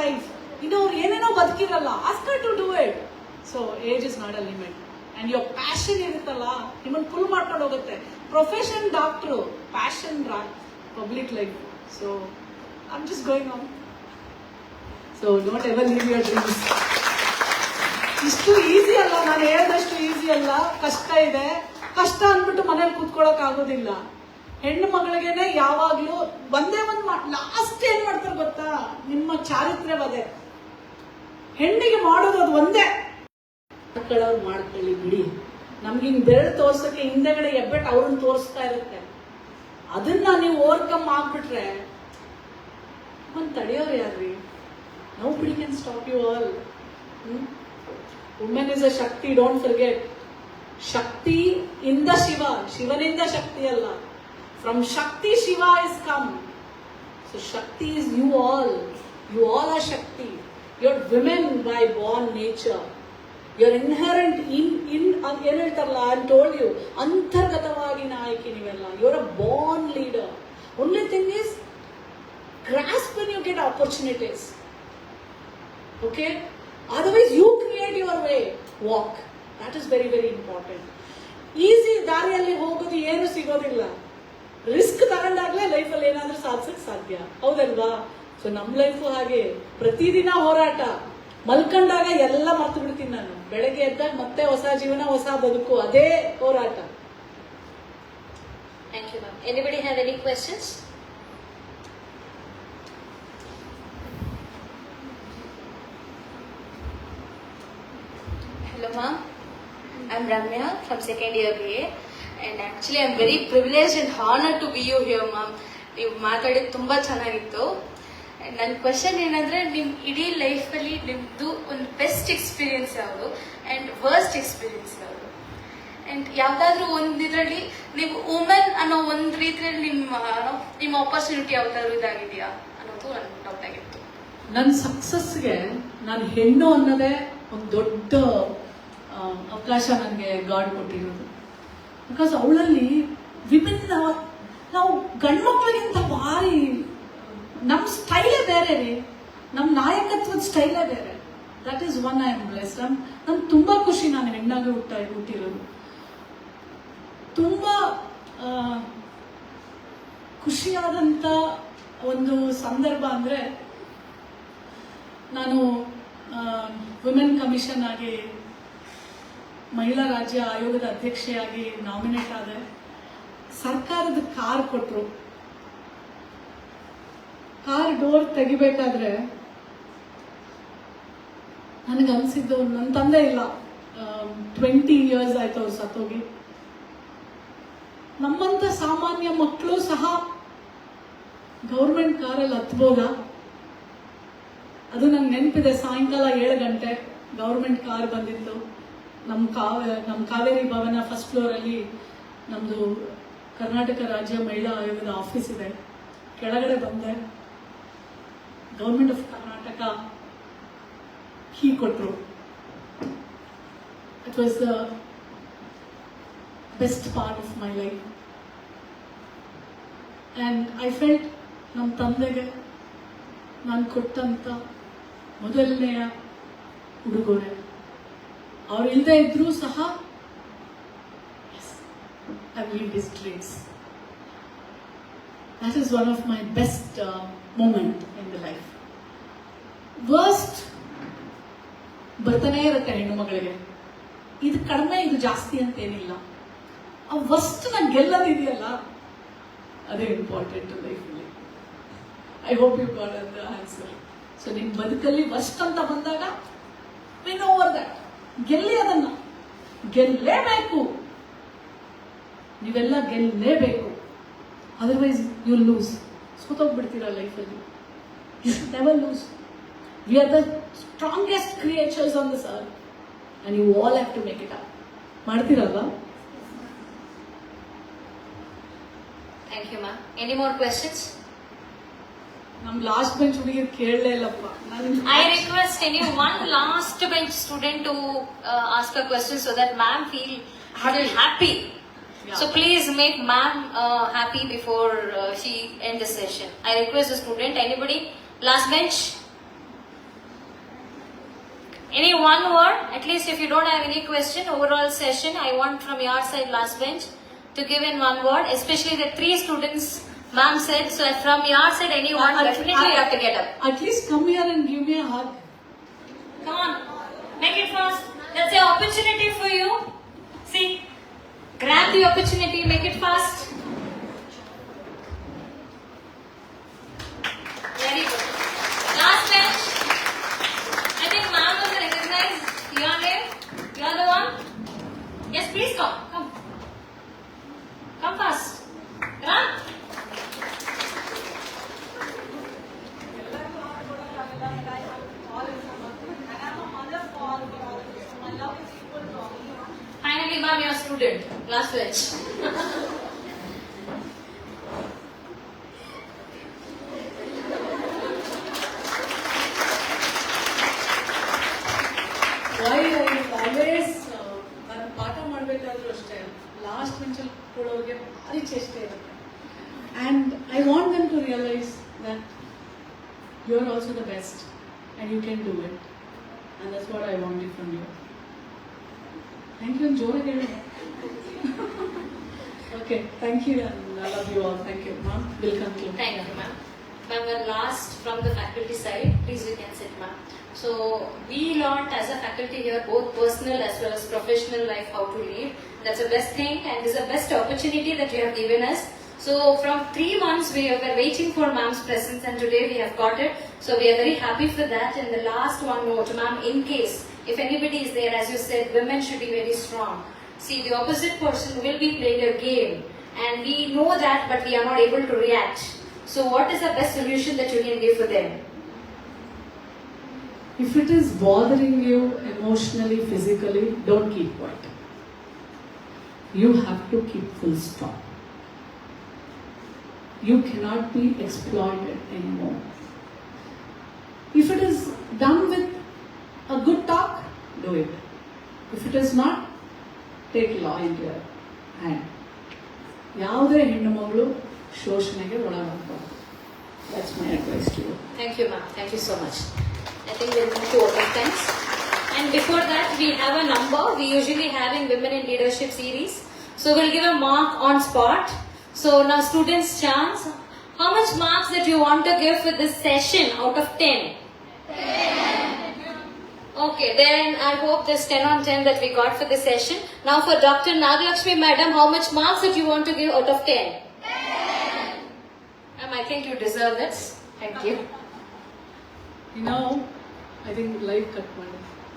Life. ಇನ್ನು ಅವ್ರು ಏನೇನೋ ಬದುಕಿರಲ್ಲ, ask her to do it. So age is not a limit. And your passion ಇರುತ್ತಲ್ಲ, ನಿಮ್ಮನ್ನು ಫುಲ್ ಮಾಡ್ಕೊಂಡು ಹೋಗುತ್ತೆ. Profession doctor, passion public life. So I am just going on. So don't ever leave your dreams. ಇಷ್ಟು easy ಅಲ್ಲ, ನಾನು ಹೇಳಿದಷ್ಟು easy ಅಲ್ಲ, ಕಷ್ಟ ಇದೆ. ಕಷ್ಟ ಅಂದ್ಬಿಟ್ಟು ಮನೇಲಿ ಕೂತ್ಕೊಳ್ಳೋಕೆ ಆಗೋದಿಲ್ಲ. ಹೆಣ್ಣು ಮಗಳಿಗೆನೆ ಯಾವಾಗ್ಲೂ ಒಂದೇ ಒಂದು ಲಾಸ್ಟ್ ಏನ್ ಮಾಡ್ತಾರೆ ಗೊತ್ತಾ, ನಿಮ್ಮ ಚಾರಿತ್ರ್ಯವದೇ. ಹೆಣ್ಣಿಗೆ ಮಾಡೋದು ಅದು ಒಂದೇ. ಮಾಡ್ಕೊಳ್ಳೋರು ಮಾಡ್ಕೊಳ್ಳಿ ಬಿಡಿ. ನಮ್ಗೆ ಹಿಂಗ್ ಬೆರಳು ತೋರ್ಸಕ್ಕೆ ಹಿಂದೆಗಡೆ ಎಬ್ಬೆಟ್ಟು ಅವ್ರನ್ನ ತೋರಿಸ್ತಾ ಇರುತ್ತೆ. ಅದನ್ನ ನೀವು ಓವರ್ಕಮ್ ಆಗ್ಬಿಟ್ರೆ ಒಂದ್ ತಡೆಯೋರು ಯಾರ್ರಿ? Nobody can stop you all. Woman is a Shakti, don't forget. Shakti in the Shiva. Shivaninda Shakti Allah. From Shakti, Shiva is come. So Shakti is you all. You all are Shakti. You're women by born nature. You're inherent in ಏನು ಹೇಳ್ತಾರಲ್ಲ, I told you, ಅಂತರ್ಗತವಾಗಿ ನಾಯಕಿ ನೀವೆಲ್ಲ. You're a born leader. Only thing is, grasp when you get opportunities. Okay? Otherwise you create your way. Walk. That is very very important. Easy ದಾರಿಯಲ್ಲಿ ಹೋಗೋದು ಏನು ಸಿಗೋದಿಲ್ಲ. Risk ತಗೊಂಡಾಗ್ಲೇ ಲೈಫಲ್ಲಿ ಏನಾದ್ರೂ ಸಾಧಿಸಕ್ ಸಾಧ್ಯ, ಹೌದಲ್ವಾ? ಸೊ ನಮ್ ಲೈಫು ಹಾಗೆ, ಪ್ರತಿದಿನ ಹೋರಾಟ. ಮಲ್ಕೊಂಡಾಗ ಎಲ್ಲ ಮರ್ತು ಬಿಡ್ತೀನಿ ನಾನು, ಬೆಳಗ್ಗೆ ಎದ್ದಾಗ ಮತ್ತೆ ಹೊಸ ಜೀವನ, ಹೊಸ ಬದುಕು, ಅದೇ ಹೋರಾಟ. Thank you ma'am. Anybody have any questions? Hello ma'am, I'm Ramya from second year BA, and actually I'm very privileged and honored to be you here ma'am. ನೀವು ಮಾತಾಡಿದ್ದು ತುಂಬ ಚೆನ್ನಾಗಿತ್ತು. ನನ್ನ ಕ್ವೆಶನ್ ಏನಂದ್ರೆ, ನಿಮ್ಮ ಇಡೀ ಲೈಫಲ್ಲಿ ನಿಮ್ಮದು ಒಂದು ಬೆಸ್ಟ್ ಎಕ್ಸ್ಪೀರಿಯನ್ಸ್ ಯಾವುದು ಆ್ಯಂಡ್ ವರ್ಸ್ಟ್ ಎಕ್ಸ್ಪೀರಿಯನ್ಸ್ ಯಾವುದು? ಆ್ಯಂಡ್ ಯಾವುದಾದ್ರೂ ಒಂದು ಇದರಲ್ಲಿ ನೀವು ವುಮೆನ್ ಅನ್ನೋ ಒಂದು ರೀತಿಯಲ್ಲಿ ನಿಮ್ಮ ಆಪರ್ಚುನಿಟಿ ಯಾವ್ದಾದ್ರು ಇದಾಗಿದೆಯಾ ಅನ್ನೋದು ನನ್ನ ಡೌಟ್ ಆಗಿತ್ತು. ನನ್ನ ಸಕ್ಸಸ್ಗೆ ನಾನು ಹೆಣ್ಣು ಅನ್ನೋದೇ ಒಂದು ದೊಡ್ಡ ಅವಕಾಶ ನನಗೆ ಗಾಡ್ ಕೊಟ್ಟಿರೋದು. ಬಿಕಾಸ್ ಅವಳಲ್ಲಿ ವಿಭಿನ್ನ, ನಾವು ಗಂಡು ಮಕ್ಕಳಿಗಿಂತ ಭಾರಿ, ನಮ್ಮ ಸ್ಟೈಲೇ ಬೇರೆ ರೀ, ನಮ್ಮ ನಾಯಕತ್ವದ ಸ್ಟೈಲೇ ಬೇರೆ. That is one I am blessed. ನನ್ಗೆ ತುಂಬ ಖುಷಿ ನಾನು ಹೆಣ್ಣಾಗಿ ಹುಟ್ಟಿರೋದು. ತುಂಬ ಖುಷಿಯಾದಂಥ ಒಂದು ಸಂದರ್ಭ ಅಂದರೆ, ನಾನು ವುಮೆನ್ ಕಮಿಷನ್ ಆಗಿ ಮಹಿಳಾ ರಾಜ್ಯ ಆಯೋಗದ ಅಧ್ಯಕ್ಷೆಯಾಗಿ ನಾಮಿನೇಟ್ ಆದೆ. ಸರ್ಕಾರದ ಕಾರ್ ಕೊಟ್ಟರು. ಕಾರ್ ಡೋರ್ ತೆಗಿಬೇಕಾದ್ರೆ ನನಗನ್ಸಿದ್ದು, ನನ್ನ ತಂದೆ ಇಲ್ಲ, 20 years ಆಯ್ತು ಅವ್ರು ಸತ್ತೋಗಿ. ನಮ್ಮಂತ ಸಾಮಾನ್ಯ ಮಕ್ಕಳು ಸಹ ಗೌರ್ಮೆಂಟ್ ಕಾರಲ್ಲಿ ಹತ್ಬೋದಾ? ಅದು ನಂಗೆ ನೆನಪಿದೆ. ಸಾಯಂಕಾಲ 7 ಗಂಟೆ ಗೌರ್ಮೆಂಟ್ ಕಾರ್ ಬಂದಿತ್ತು. ನಮ್ಮ ಕಾವೇರಿ ಭವನ ಫಸ್ಟ್ ಫ್ಲೋರಲ್ಲಿ ನಮ್ಮದು ಕರ್ನಾಟಕ ರಾಜ್ಯ ಮಹಿಳಾ ಆಯೋಗದ ಆಫೀಸ್ ಇದೆ. ಕೆಳಗಡೆ ಬಂದೆ, ಗೌರ್ಮೆಂಟ್ ಆಫ್ ಕರ್ನಾಟಕ ಕೀ ಕೊಟ್ಟರು. It was the best part of my life. And I felt ನಮ್ಮ ತಂದೆಗೆ ನಾನು ಕೊಟ್ಟಂಥ ಮೊದಲನೆಯ ಉಡುಗೊರೆ. ಅವ್ರು ಇಲ್ಲದೆ ಇದ್ರೂ ಸಹ I lived his dreams. That is one of my best moment in the life. Worst ಬರ್ತಾನೆ ಇರುತ್ತೆ ಹೆಣ್ಣು ಮಗಳಿಗೆ. ಇದು ಕಡಿಮೆ, ಇದು ಜಾಸ್ತಿ ಅಂತ ಏನಿಲ್ಲ. ಆ ವರ್ಸ್ಟ್ ನ ಗೆಲ್ಲದಿದೆಯಲ್ಲ, ಅದೇ ಇಂಪಾರ್ಟೆಂಟ್ ಲೈಫಲ್ಲಿ. I hope you got the answer. So ನಿಮ್ಮ ಬದುಕಲ್ಲಿ ವರ್ಸ್ಟ್ ಅಂತ ಬಂದಾಗ ವಿನ್ ಓವರ್ ದಟ್. ಗೆಲ್ಲಿ, ಅದನ್ನ ಗೆಲ್ಲೇಬೇಕು. ನೀವೆಲ್ಲ ಗೆಲ್ಲೇಬೇಕು. Otherwise you lose. ಸೋತೋಗ್ಬಿಡ್ತೀರಾ ಲೈಫಲ್ಲಿ. You should never lose. We are the strongest creatures on this earth and you all have to make it up. ಮಾಡ್ತೀರಲ್ವಾ? Thank you ma'am. Any more questions? ನಮ್ last bench ಹುಡುಗಿರು ಕೇಳಲೇ ಇಲ್ಲಪ್ಪ. I request any one last bench student to ask a question so that ma'am feel happy. Yeah. So please make ma'am happy before she end the session. I request the student. Anybody? Last bench? Any one word, at least if you don't have any question, overall session, I want from your side, last bench, to give in one word, especially the 3 students ma'am said. So from your side, any one, definitely you have to get up. At least come here and give me a hug. Come on, make it fast. That's an opportunity for you. See, grab the opportunity, make it fast. Very good. Last bench. I think ma'am will recognize your name. You are the one. Yes, please come. Come. Come fast. Run. Finally, ma'am, you're a student. Last bench. Why I always ನಾನು ಪಾಠ ಮಾಡಬೇಕಾದ್ರೂ ಅಷ್ಟೇ last ಬೆಂಚಲ್ಲಿ ಕೊಡೋರಿಗೆ ಭಾರಿ ಚೇಷ್ಟೆ ಇರುತ್ತೆ. And I want them to realise that you are also the best and you can do it and that's what I want it from you. Thank you ಜೋರಾಗಿ ಹೇಳಿ. Okay, thank you and I love you all. Thank you ma'am. Welcome to. Thank you, ma'am. Ma'am, we're last from the faculty side. Please, you can sit, ma'am. So, we learned as a faculty here both personal as well as professional life how to lead. That's the best thing and this is the best opportunity that you have given us. So, from 3 months we were waiting for ma'am's presence and today we have got it. So, we are very happy for that. And the last one note, ma'am, in case if anybody is there, as you said, women should be very strong. See, the opposite person will be playing a game and we know that but we are not able to react. So what is the best solution that you can give for them? If it is bothering you emotionally, physically, don't keep quiet. You have to keep full stop. You cannot be exploited anymore. If it is done with a good talk, do it. If it is not, take law into your hand. ಯಾವುದೇ ಹೆಣ್ಣು ಮಗಳು ಶೋಷಣೆಗೆ ಒಳಗಾಗಬಾರ್ದು. That's my advice to you. Thank you, ma'am. Thank you so much. I think we'll move to open thanks. And before that, we have a number we usually have in Women in Leadership series. So we'll give a mark on spot. So now students' chance. How much marks that you want to give for this session out of 10? 10. Okay, then I hope this 10 on 10 that we got for this session. Now for Dr. Nagalakshmi Madam, how much marks that you want to give out of 10? 10. I think you deserve this. Thank you. You know, I think live cut ಮಾಡಿ